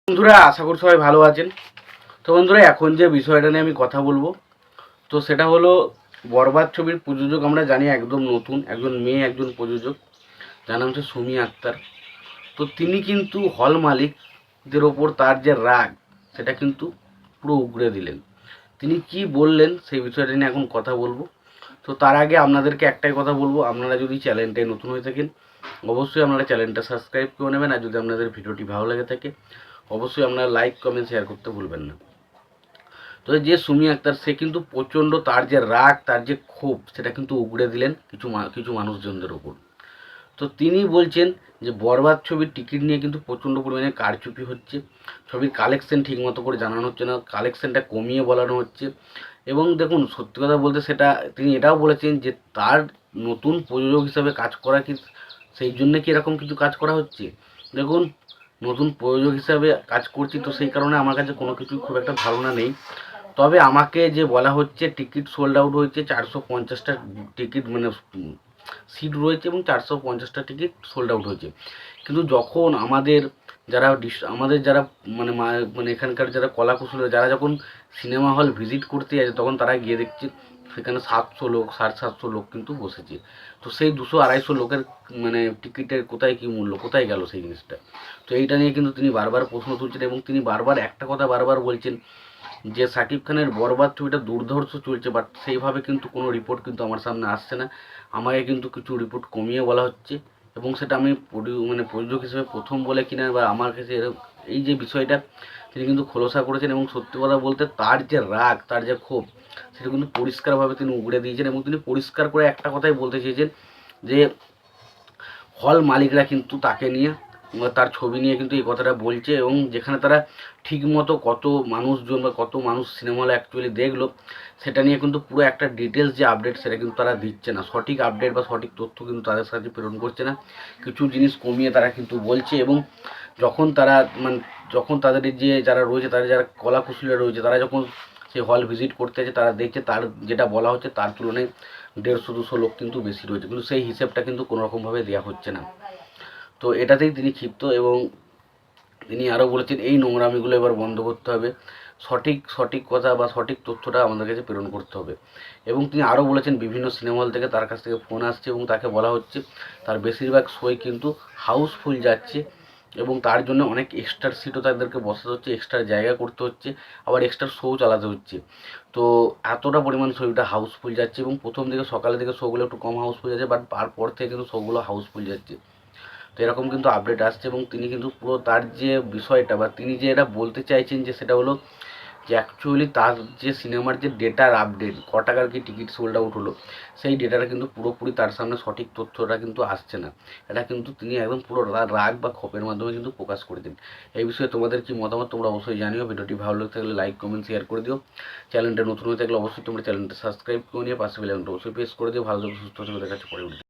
বন্ধুরা, আশা করি সবাই ভালো আছেন। তো বন্ধুরা, এখন যে বিষয়টা নিয়ে আমি কথা বলবো, তো সেটা হলো বরবাদ ছবির প্রযোজক। আমরা জানি একদম নতুন একজন মেয়ে, একজন প্রযোজক, যার নাম হচ্ছে সুমি আক্তার। তো তিনি কিন্তু হল মালিকদের ওপর তার যে রাগ, সেটা কিন্তু পুরো উগড়ে দিলেন। তিনি কি বললেন সেই বিষয়টা নিয়ে এখন কথা বলবো। তো তার আগে আপনাদেরকে একটাই কথা বলবো, আপনারা যদি চ্যানেলটায় নতুন হয়ে থাকেন অবশ্যই আপনারা চ্যানেলটা সাবস্ক্রাইব করে নেবেন। আর যদি আপনাদের ভিডিওটি ভালো লেগে থাকে অবশ্যই আপনারা লাইক কমেন্ট শেয়ার করতে ভুলবেন না। তো যে সুমি আক্তার, সে কিন্তু প্রচণ্ড তার যে রাগ, তার যে ক্ষোভ, সেটা কিন্তু উগড়ে দিলেন কিছু মানুষজনদের ওপর। তো তিনি বলছেন যে বরবাদ ছবির টিকিট নিয়ে কিন্তু প্রচণ্ড পরিমাণে কারচুপি হচ্ছে, ছবির কালেকশন ঠিকমতো করে জানানো হচ্ছে না, কালেকশনটা কমিয়ে বলানো হচ্ছে। এবং দেখুন, সত্যি কথা বলতে সেটা তিনি এটাও বলেছেন যে তার নতুন প্রযোজক হিসাবে কাজ করা কি সেই জন্য কি এরকম কিছু কাজ করা হচ্ছে। দেখুন, নতুন প্রযোজক হিসাবে কাজ করছি, তো সেই কারণে আমার কাছে কোনো কিছু খুব একটা ধারণা নেই। তবে আমাকে যে বলা হচ্ছে টিকিট সোল্ড আউট হয়েছে, 450টা টিকিট মানে সিট রয়েছে এবং 450টা টিকিট সোল্ড আউট হয়েছে। কিন্তু যখন আমাদের যারা মানে এখানকার যারা কলাকুশলীরা, যারা যখন সিনেমা হল ভিজিট করতে যাচ্ছে, তখন তারা গিয়ে দেখছে সেখানে 700 লোক, 750 লোক কিন্তু বসেছে। তো সেই 200-250 লোকের মানে টিকিটের কোথায় কী মূল্য, কোথায় গেল সেই জিনিসটা। তো এইটা নিয়ে কিন্তু তিনি বারবার প্রশ্ন তুলছেন এবং তিনি বারবার একটা কথা বারবার বলছেন যে শাকিব খানের বরবাদ ছবিটা দুর্ধর্ষ চলছে, বাট সেইভাবে কিন্তু কোনো রিপোর্ট কিন্তু আমার সামনে আসছে না। আমাকে কিন্তু কিছু রিপোর্ট কমিয়ে বলা হচ্ছে এবং সেটা আমি প্রযোজক হিসেবে প্রথম বলে কিনা বা আমার কাছে এই যে বিষয়টা তিনি কিন্তু খোলসা করেছেন। এবং সত্যি কথা বলতে তার যে রাগ, তার যে ক্ষোভ, সেটা কিন্তু পরিষ্কারভাবে তিনি উগড়ে দিয়েছেন এবং তিনি পরিষ্কার করে একটা কথাই বলতে চেয়েছেন যে হল মালিকরা কিন্তু তাকে নিয়ে, তার ছবি নিয়ে কিন্তু এই কথাটা বলছে। এবং যেখানে তারা ঠিকমতো কত মানুষজন বা কত মানুষ সিনেমা হলে অ্যাকচুয়ালি দেখলো, সেটা নিয়ে কিন্তু পুরো একটা ডিটেলস যে আপডেট, সেটা কিন্তু তারা দিচ্ছে না। সঠিক আপডেট বা সঠিক তথ্য কিন্তু তাদের সাথে প্রেরণ করছে না। কিছু জিনিস কমিয়ে তারা কিন্তু বলছে। এবং যখন তারা যখন তাদের যে যারা রয়েছে, তাদের যারা কলাকুশলীরা রয়েছে, তারা যখন সেই হল ভিজিট করতে আছে, তারা দেখছে তার যেটা বলা হচ্ছে তার তুলনায় 150-200 লোক কিন্তু বেশি রয়েছে, কিন্তু সেই হিসেবটা কিন্তু কোনোরকমভাবে দেওয়া হচ্ছে না। তো এটাতেই তিনি ক্ষিপ্ত এবং তিনি আরও বলেছেন এই নোংরামিগুলো এবার বন্ধ করতে হবে, সঠিক কথা বা সঠিক তথ্যটা আমাদের কাছে প্রেরণ করতে হবে। এবং তিনি আরও বলেছেন বিভিন্ন সিনেমা হল থেকে তার কাছ থেকে ফোন আসছে এবং তাকে বলা হচ্ছে তার বেশিরভাগ শোই কিন্তু হাউসফুল যাচ্ছে এবং তার জন্য অনেক এক্সট্রা সিটও তাদেরকে বসাতে হচ্ছে, এক্সট্রা জায়গা করতে হচ্ছে, আবার এক্সট্রা শো চালাতে হচ্ছে। তো এতটা পরিমাণ শোটা হাউসফুল যাচ্ছে এবং প্রথম দিকে সকালের দিকে শোগুলো একটু কম হাউসফুল যাচ্ছে, বাট তারপর থেকে কিন্তু শোগুলো হাউসফুল যাচ্ছে। তো এরকম কিন্তু আপডেট আসছে এবং তিনি কিন্তু পুরো তার যে বিষয়টা বা তিনি যে এটা বলতে চাইছেন যে সেটা হলো যে অ্যাকচুয়ালি তার যে সিনেমার যে ডেটার আপডেট, ক টাকার কি টিকিট সোল্ড আউট হলো, সেই ডেটাটা কিন্তু পুরোপুরি তার সামনে সঠিক তথ্যটা কিন্তু আসছে না। এটা কিন্তু তিনি একদম পুরো রাগ বা ক্ষোভের মাধ্যমে কিন্তু প্রকাশ করে দিন। এই বিষয়ে তোমাদের কি মতামত তোমরা অবশ্যই জানিও। ভিডিওটি ভালো লাগতে থাকলে লাইক কমেন্ট শেয়ার করে দিও। চ্যানেলটা নতুন হয়ে থাকলে অবশ্যই তোমরা চ্যানেলটা সাবস্ক্রাইব করে নিয়ে পাশে বেল আইকনটা অবশ্যই প্রেস করে দিও। ভালো থাকো, সুস্থ থাকো, দেখা হচ্ছে পরে।